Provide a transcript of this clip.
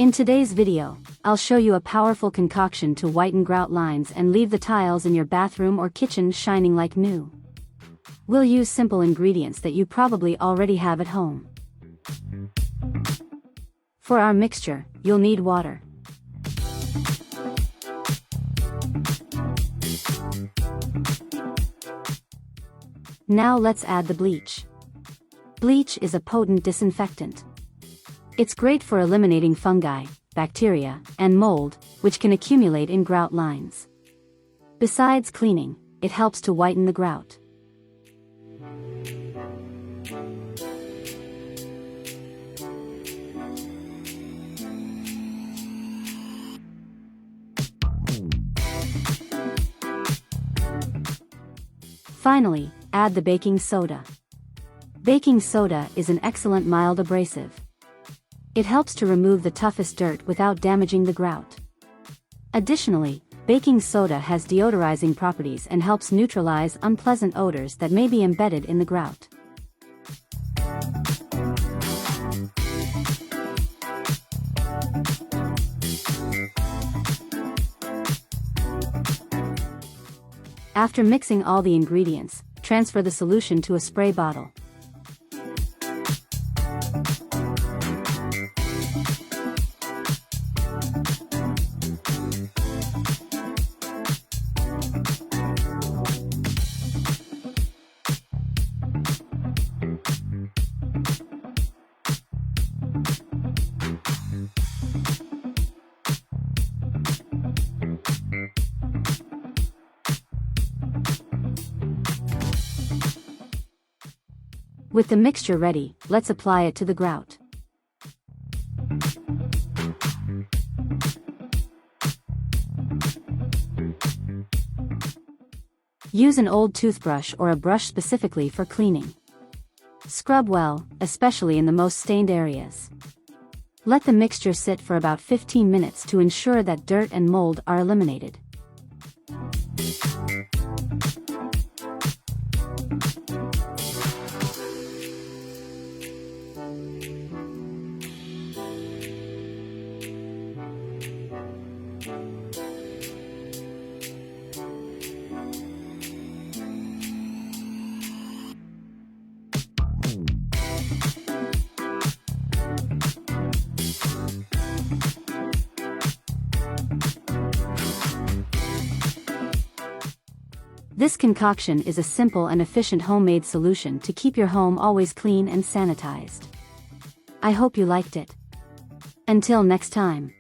In today's video, I'll show you a powerful concoction to whiten grout lines and leave the tiles in your bathroom or kitchen shining like new. We'll use simple ingredients that you probably already have at home. For our mixture, you'll need water. Now let's add the bleach. Bleach is a potent disinfectant. It's great for eliminating fungi, bacteria, and mold, which can accumulate in grout lines. Besides cleaning, it helps to whiten the grout. Finally, add the baking soda. Baking soda is an excellent mild abrasive. It helps to remove the toughest dirt without damaging the grout. Additionally, baking soda has deodorizing properties and helps neutralize unpleasant odors that may be embedded in the grout. After mixing all the ingredients, transfer the solution to a spray bottle. With the mixture ready, let's apply it to the grout. Use an old toothbrush or a brush specifically for cleaning. Scrub well, especially in the most stained areas. Let the mixture sit for about 15 minutes to ensure that dirt and mold are eliminated. This concoction is a simple and efficient homemade solution to keep your home always clean and sanitized. I hope you liked it. Until next time.